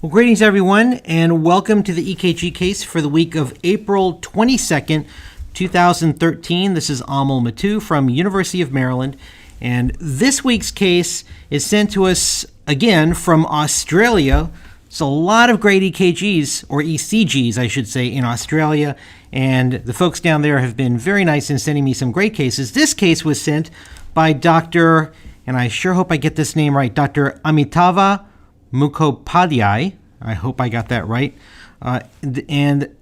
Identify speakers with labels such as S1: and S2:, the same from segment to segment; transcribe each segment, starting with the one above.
S1: Well, greetings, everyone, and welcome to the EKG case for the week of April 22nd, 2013. This is Mattu from University of Maryland, and this week's case is sent to us again from Australia. It's a lot of great EKGs, or ECGs, I should say, in Australia, and the folks down there have been very nice in sending me some great cases. This case was sent by Dr., and I sure hope I get this name right, Dr. Amitava Mukhopadhyay. I hope I got that right. And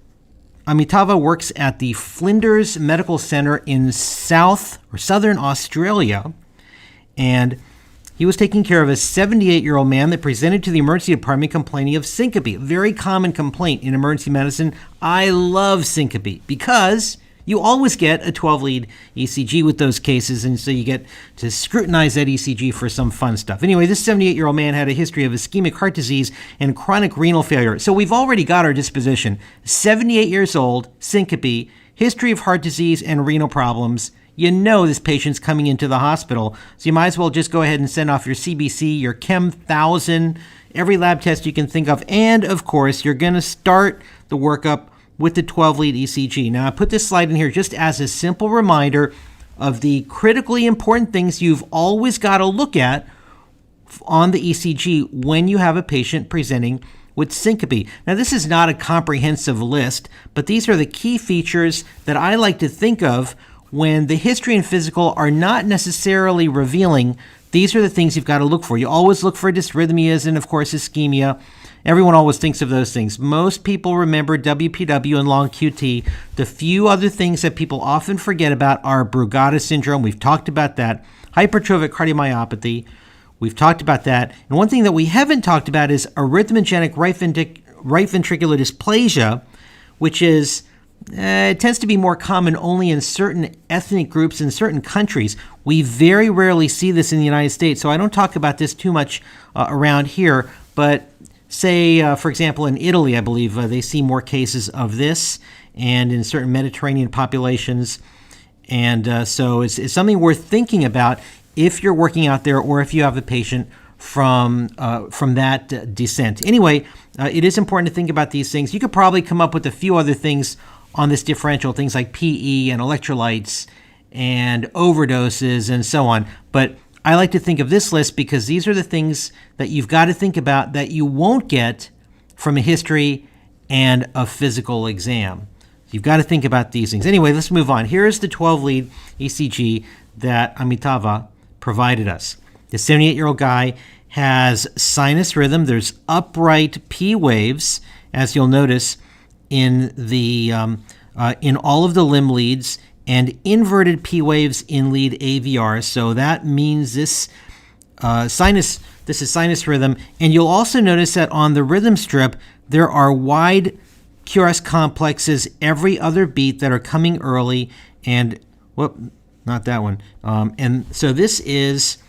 S1: Amitava works at the Flinders Medical Center in southern Australia. And he was taking care of a 78-year-old man that presented to the emergency department complaining of syncope. Very common complaint in emergency medicine. I love syncope because you always get a 12-lead ECG with those cases, and so you get to scrutinize that ECG for some fun stuff. Anyway, this 78-year-old man had a history of ischemic heart disease and chronic renal failure. So we've already got our disposition. 78 years old, syncope, history of heart disease and renal problems. You know this patient's coming into the hospital, so you might as well just go ahead and send off your CBC, your Chem 1000, every lab test you can think of, and of course, you're going to start the workup with the 12-lead ECG. Now, I put this slide in here just as a simple reminder of the critically important things you've always got to look at on the ECG when you have a patient presenting with syncope. Now, this is not a comprehensive list, but these are the key features that I like to think of when the history and physical are not necessarily revealing. These are the things you've got to look for. You always look for dysrhythmias and, of course, ischemia. Everyone always thinks of those things. Most people remember WPW and long QT. The few other things that people often forget about are Brugada syndrome. We've talked about that. Hypertrophic cardiomyopathy. We've talked about that. And one thing that we haven't talked about is arrhythmogenic right ventricular dysplasia, which is it tends to be more common only in certain ethnic groups in certain countries. We very rarely see this in the United States, so I don't talk about this too much around here. But say, for example, in Italy, I believe they see more cases of this, and in certain Mediterranean populations. And so it's something worth thinking about if you're working out there or if you have a patient from that descent. Anyway, it is important to think about these things. You could probably come up with a few other things on this differential, things like PE and electrolytes and overdoses and so on. But I like to think of this list because these are the things that you've got to think about that you won't get from a history and a physical exam. You've got to think about these things. Anyway, let's move on. Here is the 12-lead ECG that Amitava provided us. The 78-year-old guy has sinus rhythm. There's upright P waves, as you'll notice, in the in all of the limb leads, and inverted P waves in lead AVR. So that means this is sinus rhythm. And you'll also notice that on the rhythm strip, there are wide QRS complexes every other beat that are coming early. And, not that one. And so this is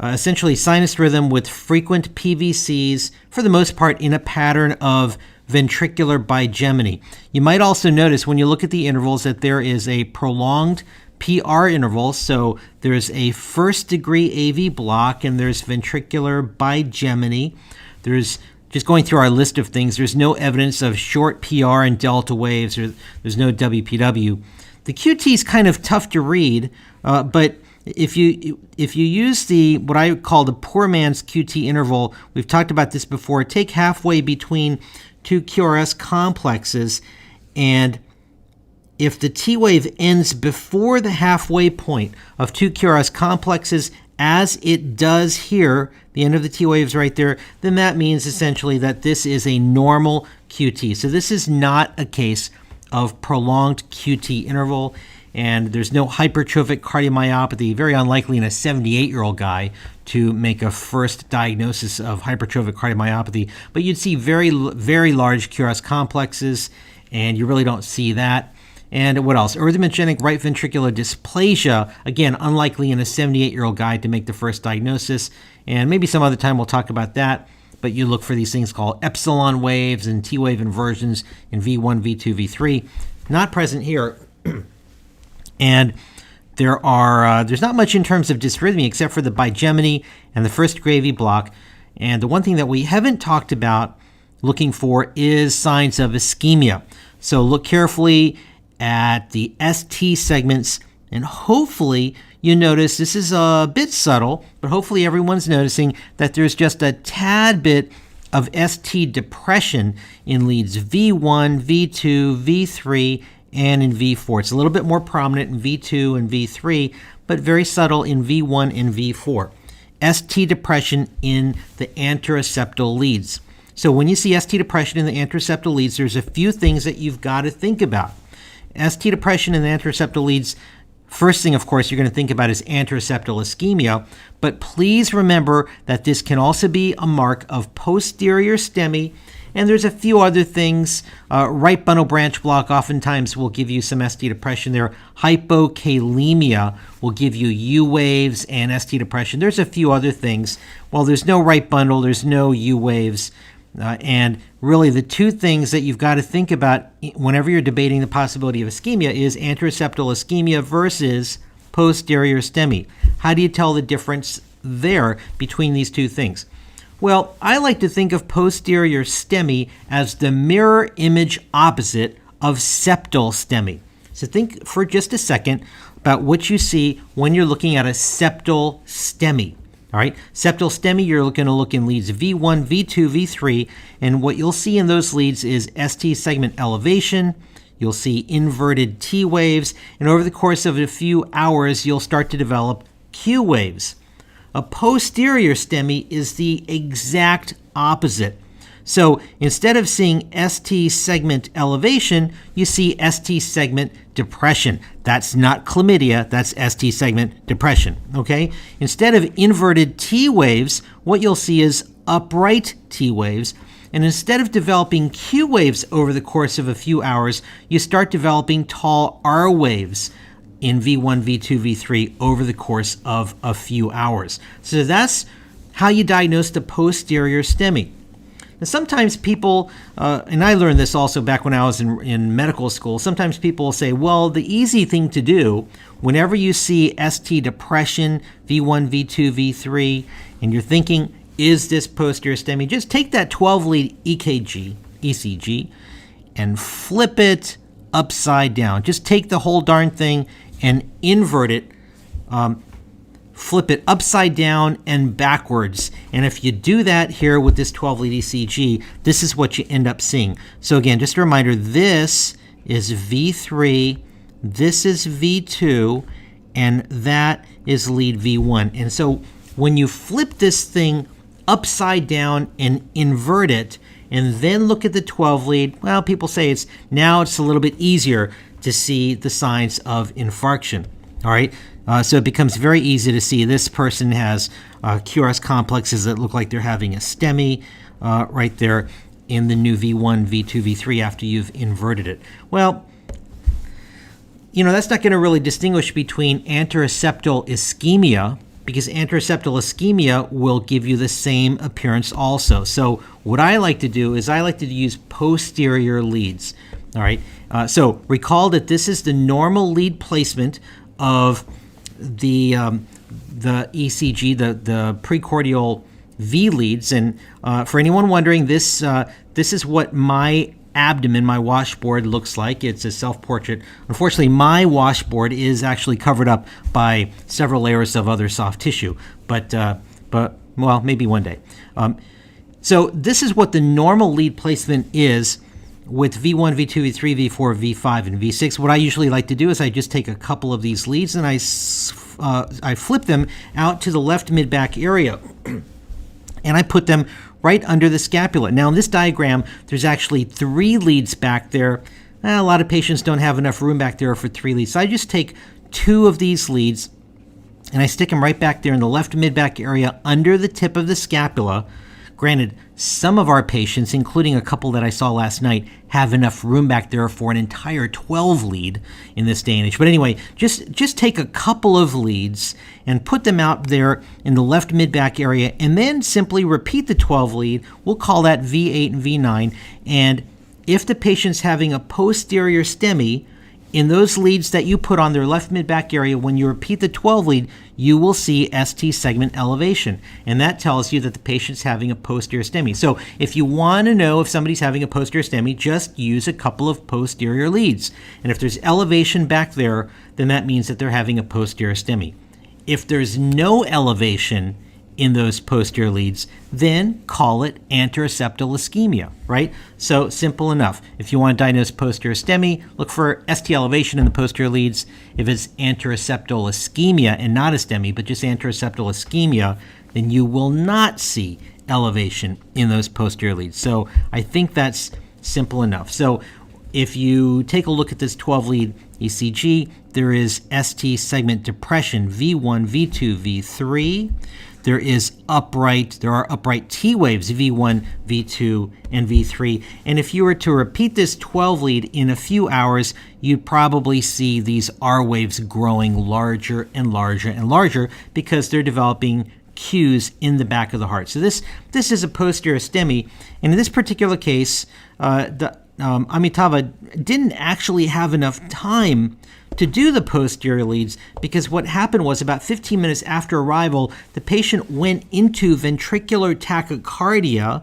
S1: essentially sinus rhythm with frequent PVCs, for the most part, in a pattern of ventricular bigeminy. You might also notice when you look at the intervals that there is a prolonged PR interval. So there's a first degree AV block and there's ventricular bigeminy. There's, just going through our list of things, there's no evidence of short PR and delta waves, or there's no WPW. The QT is kind of tough to read, but if you use the what I call the poor man's QT interval, we've talked about this before, take halfway between two QRS complexes, and if the T wave ends before the halfway point of two QRS complexes, as it does here, the end of the T wave is right there, then that means essentially that this is a normal QT. So this is not a case of prolonged QT interval, and there's no hypertrophic cardiomyopathy, very unlikely in a 78-year-old guy to make a first diagnosis of hypertrophic cardiomyopathy. But you'd see very, very large QRS complexes, and you really don't see that. And what else? Arrhythmogenic right ventricular dysplasia, again, unlikely in a 78-year-old guy to make the first diagnosis. And maybe some other time we'll talk about that. But you look for these things called epsilon waves and T-wave inversions in V1, V2, V3. Not present here. And there's not much in terms of dysrhythmia except for the bigeminy and the first degree AV block. And the one thing that we haven't talked about looking for is signs of ischemia. So look carefully at the ST segments, and hopefully you notice, this is a bit subtle, but hopefully everyone's noticing that there's just a tad bit of ST depression in leads V1, V2, V3, and in V4. It's a little bit more prominent in V2 and V3, but very subtle in V1 and V4. ST depression in the anteroseptal leads. So when you see ST depression in the anteroseptal leads, there's a few things that you've got to think about. ST depression in the anteroseptal leads, first thing, of course, you're going to think about is anteroseptal ischemia, but please remember that this can also be a mark of posterior STEMI, and there's a few other things. Right bundle branch block oftentimes will give you some ST depression there. Hypokalemia will give you U waves and ST depression. There's a few other things. Well, there's no right bundle, there's no U waves, and really the two things that you've got to think about whenever you're debating the possibility of ischemia is anteroseptal ischemia versus posterior STEMI. How do you tell the difference there between these two things? Well, I like to think of posterior STEMI as the mirror image opposite of septal STEMI. So think for just a second about what you see when you're looking at a septal STEMI. All right, septal STEMI, you're going to look in leads V1, V2, V3, and what you'll see in those leads is ST segment elevation. You'll see inverted T waves, and over the course of a few hours, you'll start to develop Q waves. A posterior STEMI is the exact opposite. So instead of seeing ST segment elevation, you see ST segment depression. That's not chlamydia, that's ST segment depression, okay? Instead of inverted T waves, what you'll see is upright T waves. And instead of developing Q waves over the course of a few hours, you start developing tall R waves in V1, V2, V3 over the course of a few hours. So that's how you diagnose the posterior STEMI. Now, sometimes people, and I learned this also back when I was in medical school, sometimes people will say, well, the easy thing to do whenever you see ST depression, V1, V2, V3, and you're thinking, is this posterior STEMI? Just take that 12-lead ECG, and flip it upside down. Just take the whole darn thing and invert it, flip it upside down and backwards. And if you do that here with this 12-lead ECG, this is what you end up seeing. So again, just a reminder, this is V3, this is V2, and that is lead V1. And so when you flip this thing upside down and invert it, and then look at the 12-lead, well, people say it's a little bit easier to see the signs of infarction. All right, so it becomes very easy to see this person has QRS complexes that look like they're having a STEMI right there in the new V1, V2, V3 after you've inverted it. Well, that's not going to really distinguish between anteroseptal ischemia, because anteroseptal ischemia will give you the same appearance also. So what I like to do is I like to use posterior leads. All right, so recall that this is the normal lead placement of the ECG, the precordial V leads. And for anyone wondering, this is what my abdomen, my washboard looks like. It's a self-portrait. Unfortunately, my washboard is actually covered up by several layers of other soft tissue, but well, maybe one day. So this is what the normal lead placement is with V1, V2, V3, V4, V5, and V6. What I usually like to do is I just take a couple of these leads and I flip them out to the left mid-back area and I put them right under the scapula. Now in this diagram, there's actually 3 leads back there. A lot of patients don't have enough room back there for 3 leads. So I just take 2 of these leads and I stick them right back there in the left mid-back area under the tip of the scapula. Granted, some of our patients, including a couple that I saw last night, have enough room back there for an entire 12 lead in this day and age. But anyway, just take a couple of leads and put them out there in the left mid-back area, and then simply repeat the 12 lead. We'll call that V8 and V9. And if the patient's having a posterior STEMI, in those leads that you put on their left mid-back area, when you repeat the 12 lead, you will see ST segment elevation, and that tells you that the patient's having a posterior STEMI. So if you want to know if somebody's having a posterior STEMI, just use a couple of posterior leads. And if there's elevation back there, then that means that they're having a posterior STEMI. If there's no elevation in those posterior leads, then call it anteroseptal ischemia, right? So simple enough. If you want to diagnose posterior STEMI, look for ST elevation in the posterior leads. If it's anteroseptal ischemia and not a STEMI, but just anteroseptal ischemia, then you will not see elevation in those posterior leads. So I think that's simple enough. So if you take a look at this 12-lead ECG, there is ST segment depression, V1, V2, V3. There are upright T waves, V1, V2, and V3. And if you were to repeat this 12-lead in a few hours, you'd probably see these R waves growing larger and larger and larger because they're developing cues in the back of the heart. So this is a posterior STEMI. And in this particular case, Amitabha didn't actually have enough time to do the posterior leads because what happened was about 15 minutes after arrival, the patient went into ventricular tachycardia,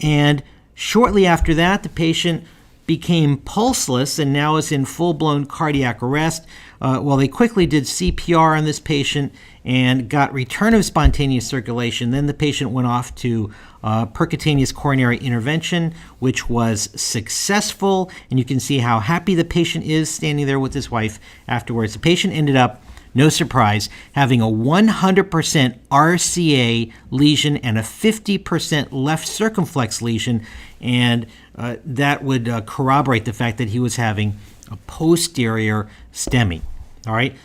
S1: and shortly after that, the patient became pulseless and now is in full-blown cardiac arrest. Well, they quickly did CPR on this patient and got return of spontaneous circulation. Then the patient went off to percutaneous coronary intervention, which was successful. And you can see how happy the patient is standing there with his wife afterwards. The patient ended up, no surprise, having a 100% RCA lesion and a 50% left circumflex lesion. And that would corroborate the fact that he was having a posterior STEMI. All right.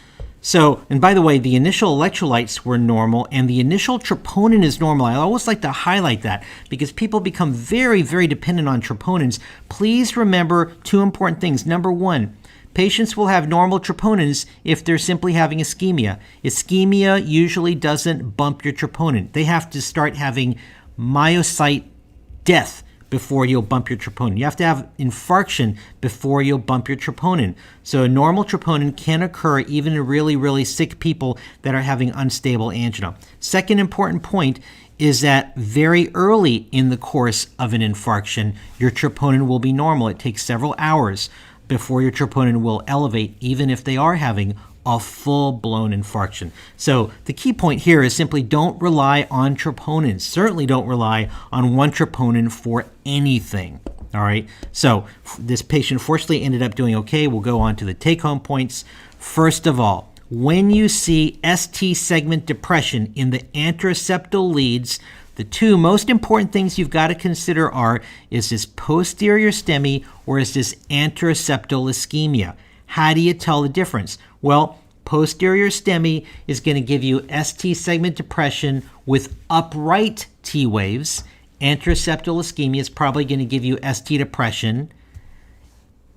S1: So, and by the way, the initial electrolytes were normal and the initial troponin is normal. I always like to highlight that because people become very, very dependent on troponins. Please remember two important things. Number one, patients will have normal troponins if they're simply having ischemia. Ischemia usually doesn't bump your troponin. They have to start having myocyte death before you'll bump your troponin. You have to have infarction before you'll bump your troponin. So a normal troponin can occur even in really, really sick people that are having unstable angina. Second important point is that very early in the course of an infarction, your troponin will be normal. It takes several hours before your troponin will elevate, even if they are having a full-blown infarction. So the key point here is simply don't rely on troponins. Certainly don't rely on one troponin for anything. All right. So this patient fortunately ended up doing okay. We'll go on to the take-home points. First of all, when you see ST segment depression in the anteroseptal leads, the two most important things you've got to consider are, is this posterior STEMI or is this anteroseptal ischemia? How do you tell the difference? Well, posterior STEMI is going to give you ST segment depression with upright T waves. Anteroseptal ischemia is probably going to give you ST depression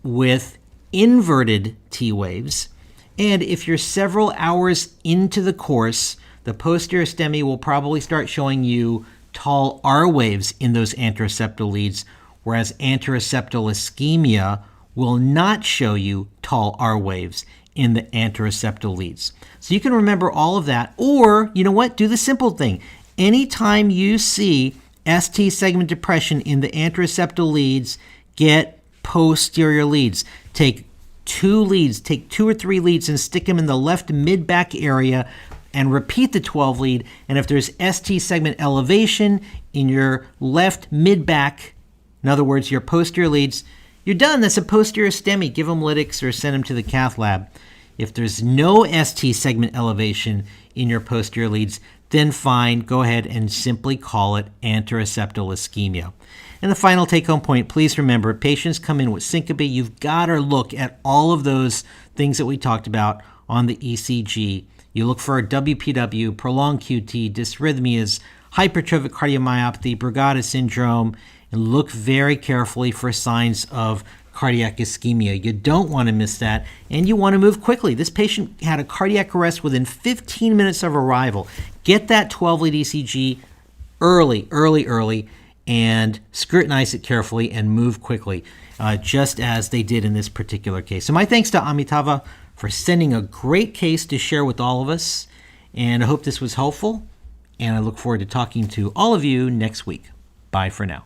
S1: with inverted T waves. And if you're several hours into the course, the posterior STEMI will probably start showing you tall R waves in those anteroseptal leads, whereas anteroseptal ischemia will not show you tall R waves in the anteroseptal leads. So you can remember all of that, or you know what? Do the simple thing. Anytime you see ST segment depression in the anteroseptal leads, get posterior leads. Take two or three leads and stick them in the left mid-back area and repeat the 12 lead. And if there's ST segment elevation in your left mid-back, in other words, your posterior leads, you're done. That's a posterior STEMI. Give them lytics or send them to the cath lab. If there's no ST segment elevation in your posterior leads, then fine, go ahead and simply call it anteroseptal ischemia. And the final take-home point, please remember, patients come in with syncope. You've got to look at all of those things that we talked about on the ECG. You look for WPW, prolonged QT, dysrhythmias, hypertrophic cardiomyopathy, Brugada syndrome, and look very carefully for signs of cardiac ischemia. You don't want to miss that, and you want to move quickly. This patient had a cardiac arrest within 15 minutes of arrival. Get that 12-lead ECG early, and scrutinize it carefully and move quickly, just as they did in this particular case. So my thanks to Amitabha for sending a great case to share with all of us. And I hope this was helpful, and I look forward to talking to all of you next week. Bye for now.